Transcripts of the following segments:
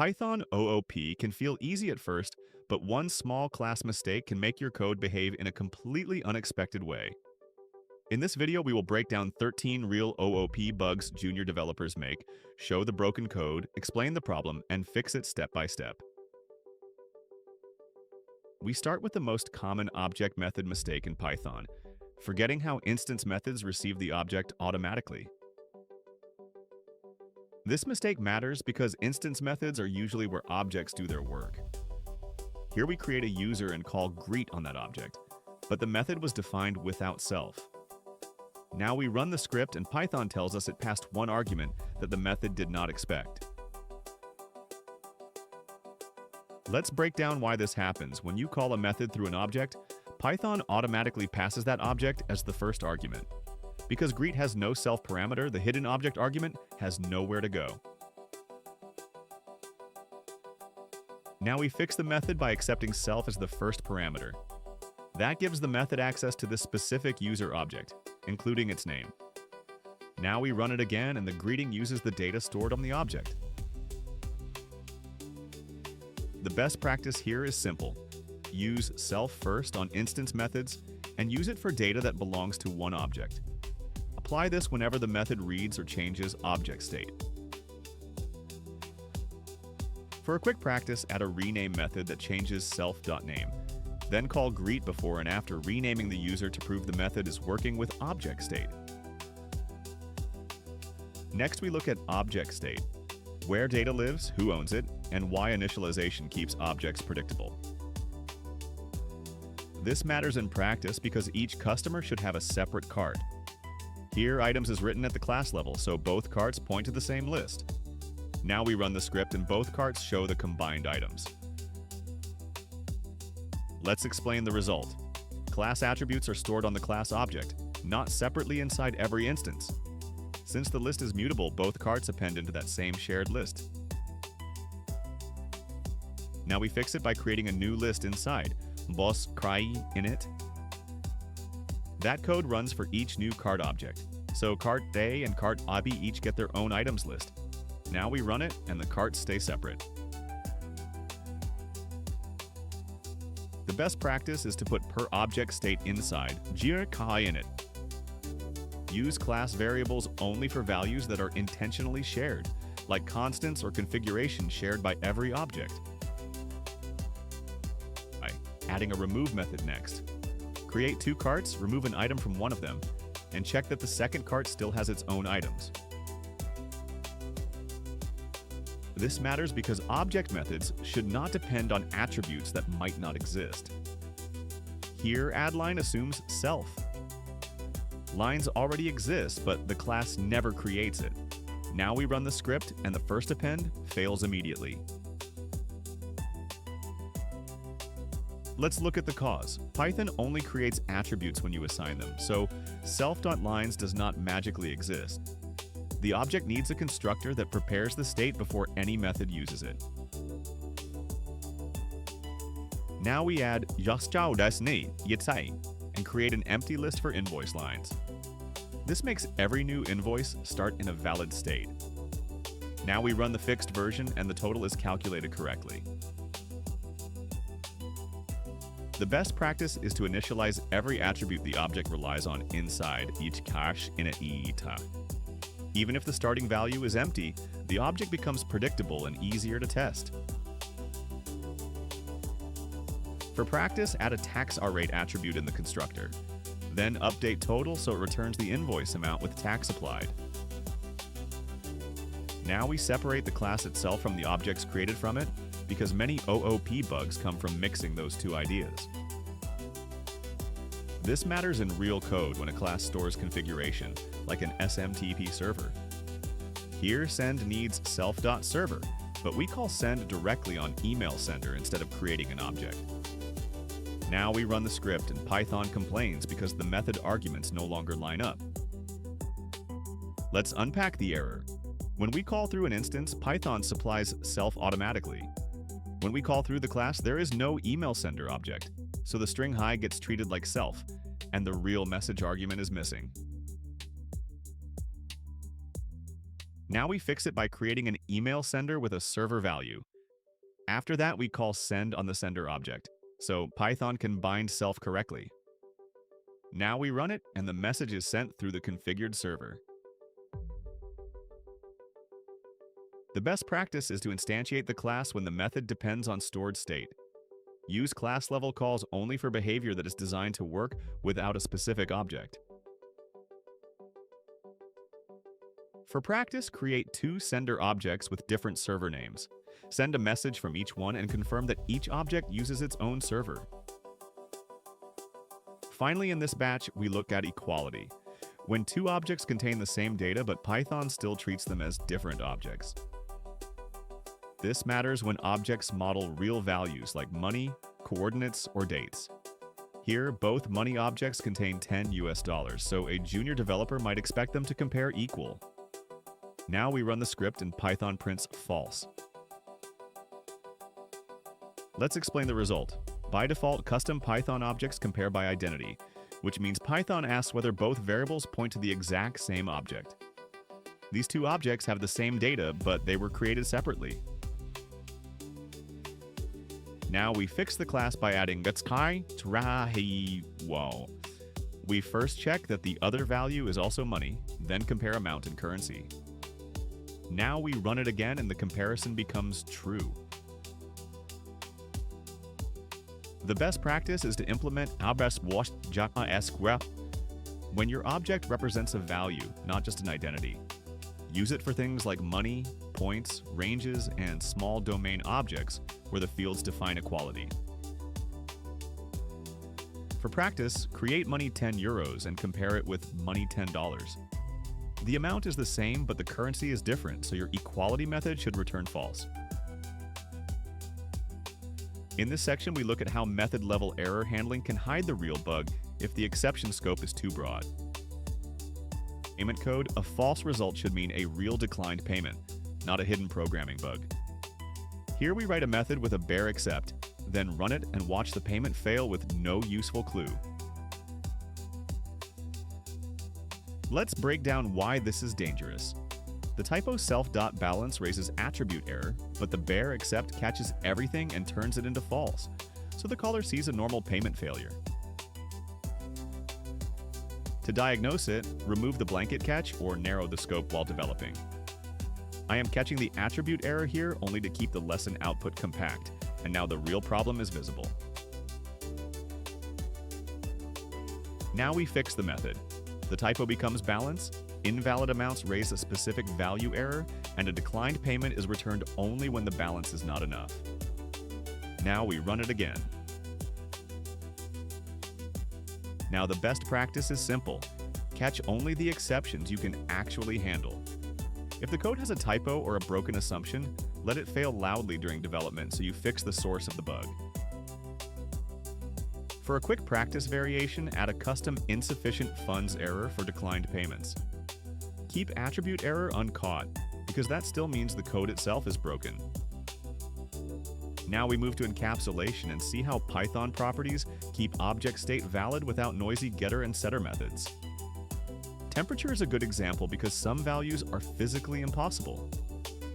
Python OOP can feel easy at first, but one small class mistake can make your code behave in a completely unexpected way. In this video, we will break down 13 real OOP bugs junior developers make, show the broken code, explain the problem, and fix it step by step. We start with the most common object method mistake in Python, forgetting how instance methods receive the object automatically. This mistake matters because instance methods are usually where objects do their work. Here we create a user and call greet on that object, but the method was defined without self. Now we run the script and Python tells us it passed one argument that the method did not expect. Let's break down why this happens. When you call a method through an object, Python automatically passes that object as the first argument. Because greet has no self parameter, the hidden object argument has nowhere to go. Now we fix the method by accepting self as the first parameter. That gives the method access to this specific user object, including its name. Now we run it again and the greeting uses the data stored on the object. The best practice here is simple. Use self first on instance methods and use it for data that belongs to one object. Apply this whenever the method reads or changes object state. For a quick practice, add a rename method that changes self.name. Then call greet before and after renaming the user to prove the method is working with object state. Next, we look at object state, where data lives, who owns it, and why initialization keeps objects predictable. This matters in practice because each customer should have a separate cart. Here, items is written at the class level, so both carts point to the same list. Now we run the script and both carts show the combined items. Let's explain the result. Class attributes are stored on the class object, not separately inside every instance. Since the list is mutable, both carts append into that same shared list. Now we fix it by creating a new list inside, boss cry init. That code runs for each new cart object, so cart A and cart AB each get their own items list. Now we run it and the carts stay separate. The best practice is to put per object state inside init. Use class variables only for values that are intentionally shared, like constants or configuration shared by every object. Adding a remove method next. Create two carts, remove an item from one of them, and check that the second cart still has its own items. This matters because object methods should not depend on attributes that might not exist. Here, add line assumes self. Lines already exist, but the class never creates it. Now we run the script, and the first append fails immediately. Let's look at the cause. Python only creates attributes when you assign them, so self.lines does not magically exist. The object needs a constructor that prepares the state before any method uses it. Now we add "yasjao desu ne, yatsai" and create an empty list for invoice lines. This makes every new invoice start in a valid state. Now we run the fixed version and the total is calculated correctly. The best practice is to initialize every attribute the object relies on inside each cache in a ita. Even if the starting value is empty, the object becomes predictable and easier to test. For practice, add a tax rate attribute in the constructor. Then update total so it returns the invoice amount with tax applied. Now we separate the class itself from the objects created from it, because many OOP bugs come from mixing those two ideas. This matters in real code when a class stores configuration, like an SMTP server. Here, send needs self.server, but we call send directly on email sender instead of creating an object. Now we run the script and Python complains because the method arguments no longer line up. Let's unpack the error. When we call through an instance, Python supplies self automatically. When we call through the class, there is no email sender object, so the string hi gets treated like self, and the real message argument is missing. Now we fix it by creating an email sender with a server value. After that, we call send on the sender object, so Python can bind self correctly. Now we run it, and the message is sent through the configured server. The best practice is to instantiate the class when the method depends on stored state. Use class-level calls only for behavior that is designed to work without a specific object. For practice, create 2 sender objects with different server names. Send a message from each one and confirm that each object uses its own server. Finally, in this batch, we look at equality. When 2 objects contain the same data, but Python still treats them as different objects. This matters when objects model real values like money, coordinates, or dates. Here, both money objects contain $10, so a junior developer might expect them to compare equal. Now we run the script and Python prints false. Let's explain the result. By default, custom Python objects compare by identity, which means Python asks whether both variables point to the exact same object. These 2 objects have the same data, but they were created separately. Now we fix the class by adding wow. We first check that the other value is also money, then compare amount and currency. Now we run it again and the comparison becomes true. The best practice is to implement when your object represents a value, not just an identity. Use it for things like money, points, ranges, and small domain objects where the fields define equality. For practice, create money €10 and compare it with money $10. The amount is the same, but the currency is different, so your equality method should return false. In this section, we look at how method-level error handling can hide the real bug if the exception scope is too broad. Payment code: a false result should mean a real declined payment, not a hidden programming bug. Here we write a method with a bare except, then run it and watch the payment fail with no useful clue. Let's break down why this is dangerous. The typo self.balance raises attribute error, but the bare except catches everything and turns it into false, so the caller sees a normal payment failure. To diagnose it, remove the blanket catch or narrow the scope while developing. I am catching the attribute error here only to keep the lesson output compact, and now the real problem is visible. Now we fix the method. The typo becomes balance, invalid amounts raise a specific value error, and a declined payment is returned only when the balance is not enough. Now we run it again. Now the best practice is simple. Catch only the exceptions you can actually handle. If the code has a typo or a broken assumption, let it fail loudly during development so you fix the source of the bug. For a quick practice variation, add a custom insufficient funds error for declined payments. Keep attribute error uncaught, because that still means the code itself is broken. Now we move to encapsulation and see how Python properties keep object state valid without noisy getter and setter methods. Temperature is a good example because some values are physically impossible.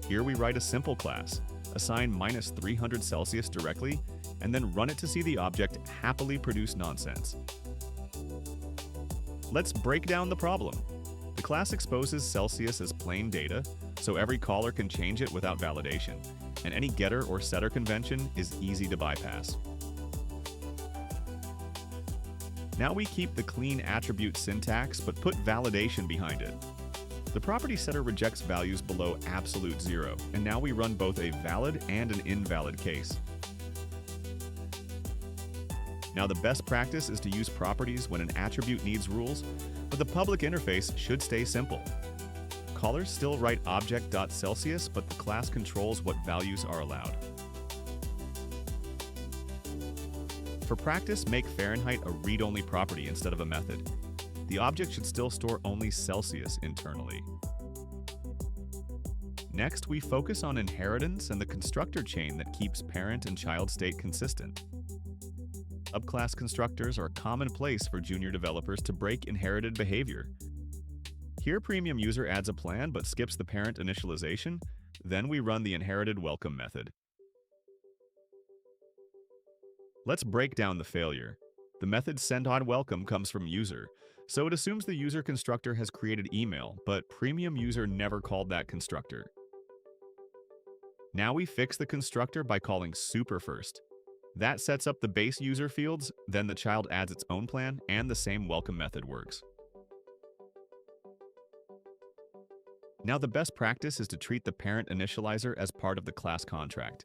Here we write a simple class, assign -300 Celsius directly, and then run it to see the object happily produce nonsense. Let's break down the problem. The class exposes Celsius as plain data, so every caller can change it without validation, and any getter or setter convention is easy to bypass. Now we keep the clean attribute syntax, but put validation behind it. The property setter rejects values below absolute zero, and now we run both a valid and an invalid case. Now the best practice is to use properties when an attribute needs rules, but the public interface should stay simple. Callers still write object.celsius, but the class controls what values are allowed. For practice, make Fahrenheit a read-only property instead of a method. The object should still store only Celsius internally. Next, we focus on inheritance and the constructor chain that keeps parent and child state consistent. Subclass constructors are commonplace for junior developers to break inherited behavior. Here, Premium User adds a plan but skips the parent initialization, then we run the inherited welcome method. Let's break down the failure. The method send_on_welcome comes from user, so it assumes the user constructor has created email, but premium user never called that constructor. Now we fix the constructor by calling super first. That sets up the base user fields, then the child adds its own plan, and the same welcome method works. Now the best practice is to treat the parent initializer as part of the class contract.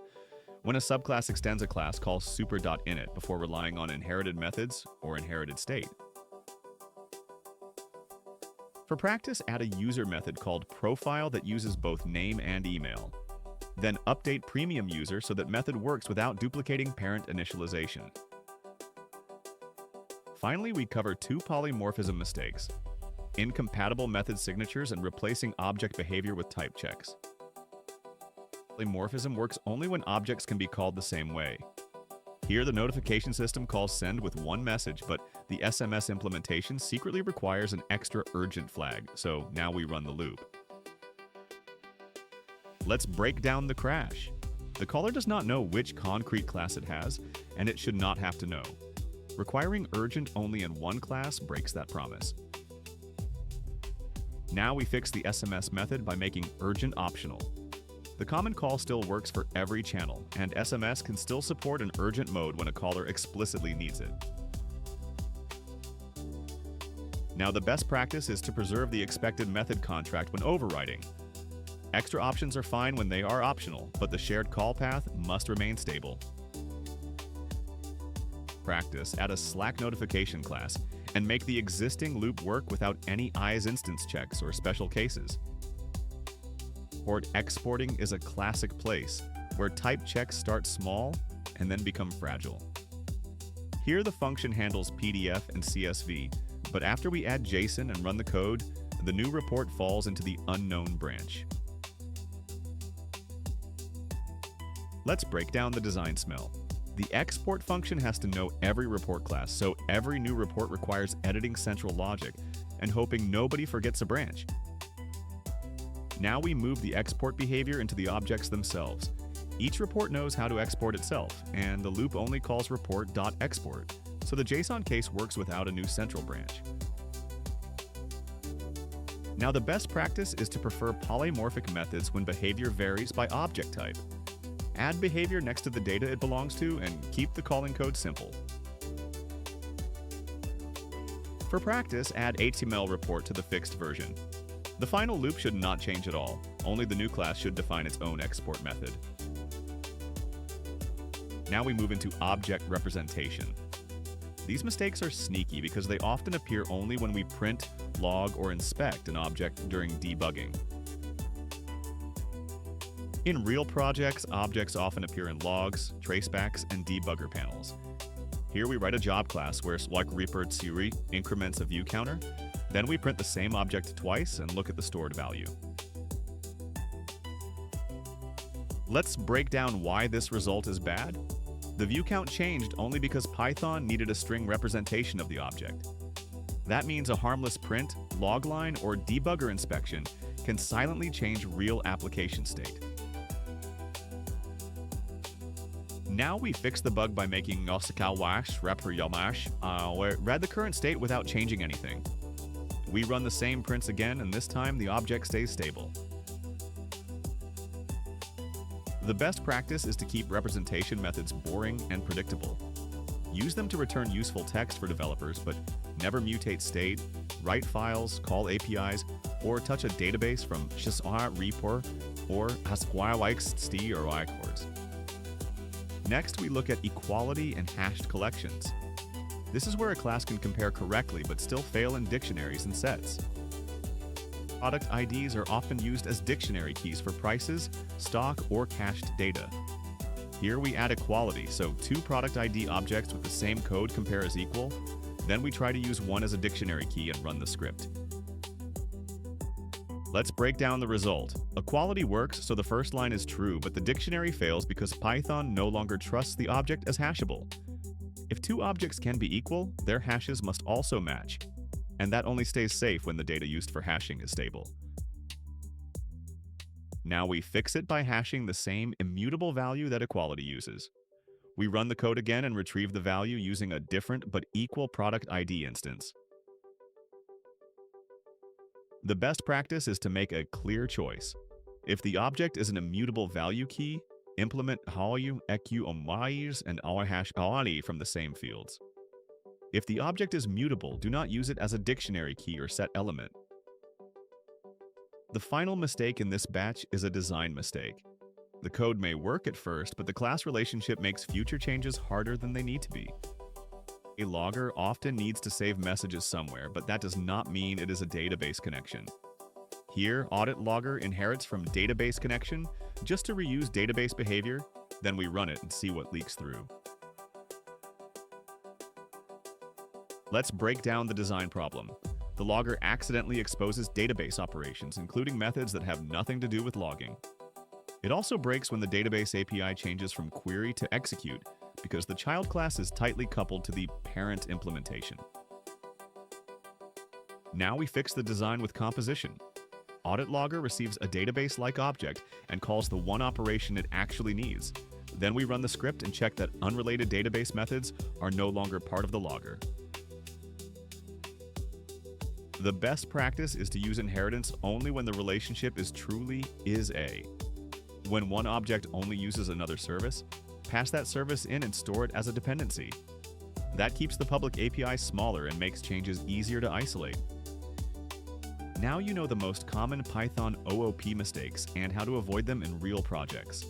When a subclass extends a class, call super.init before relying on inherited methods or inherited state. For practice, add a user method called profile that uses both name and email. Then update premium user so that method works without duplicating parent initialization. Finally, we cover two polymorphism mistakes: incompatible method signatures and replacing object behavior with type checks. Polymorphism works only when objects can be called the same way. Here, the notification system calls send with one message, but the SMS implementation secretly requires an extra urgent flag, so now we run the loop. Let's break down the crash. The caller does not know which concrete class it has, and it should not have to know. Requiring urgent only in one class breaks that promise. Now we fix the SMS method by making urgent optional. The common call still works for every channel, and SMS can still support an urgent mode when a caller explicitly needs it. Now the best practice is to preserve the expected method contract when overriding. Extra options are fine when they are optional, but the shared call path must remain stable. Practice, add a Slack notification class, and make the existing loop work without any IS instance checks or special cases. Port exporting is a classic place, where type checks start small and then become fragile. Here the function handles PDF and CSV, but after we add JSON and run the code, the new report falls into the unknown branch. Let's break down the design smell. The export function has to know every report class, so every new report requires editing central logic and hoping nobody forgets a branch. Now we move the export behavior into the objects themselves. Each report knows how to export itself, and the loop only calls report.export, so the JSON case works without a new central branch. Now the best practice is to prefer polymorphic methods when behavior varies by object type. Add behavior next to the data it belongs to and keep the calling code simple. For practice, add HTML report to the fixed version. The final loop should not change at all, only the new class should define its own export method. Now we move into object representation. These mistakes are sneaky because they often appear only when we print, log, or inspect an object during debugging. In real projects, objects often appear in logs, tracebacks, and debugger panels. Here we write a job class where /repeat increments a view counter. Then we print the same object twice and look at the stored value. Let's break down why this result is bad. The view count changed only because Python needed a string representation of the object. That means a harmless print, logline, or debugger inspection can silently change real application state. Now we fix the bug by making read the current state without changing anything. We run the same prints again, and this time the object stays stable. The best practice is to keep representation methods boring and predictable. Use them to return useful text for developers, but never mutate state, write files, call APIs, or touch a database from report or st or icords. Next, we look at equality and hashed collections. This is where a class can compare correctly but still fail in dictionaries and sets. Product IDs are often used as dictionary keys for prices, stock, or cached data. Here we add equality, so two product ID objects with the same code compare as equal. Then we try to use one as a dictionary key and run the script. Let's break down the result. Equality works, so the first line is true, but the dictionary fails because Python no longer trusts the object as hashable. If two objects can be equal, their hashes must also match, and that only stays safe when the data used for hashing is stable. Now we fix it by hashing the same immutable value that equality uses. We run the code again and retrieve the value using a different but equal product ID instance. The best practice is to make a clear choice. If the object is an immutable value key, implement value eq and #ali from the same fields. If the object is mutable, do not use it as a dictionary key or set element. The final mistake in this batch is a design mistake. The code may work at first, but the class relationship makes future changes harder than they need to be. A logger often needs to save messages somewhere, but that does not mean it is a database connection. Here, audit logger inherits from database connection just to reuse database behavior, then we run it and see what leaks through. Let's break down the design problem. The logger accidentally exposes database operations, including methods that have nothing to do with logging. It also breaks when the database API changes from query to execute, because the child class is tightly coupled to the parent implementation. Now we fix the design with composition. Audit logger receives a database-like object and calls the one operation it actually needs. Then we run the script and check that unrelated database methods are no longer part of the logger. The best practice is to use inheritance only when the relationship is truly is-a. When one object only uses another service, pass that service in and store it as a dependency. That keeps the public API smaller and makes changes easier to isolate. Now you know the most common Python OOP mistakes and how to avoid them in real projects.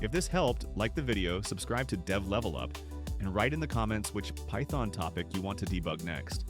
If this helped, like the video, subscribe to Dev Level Up, and write in the comments which Python topic you want to debug next.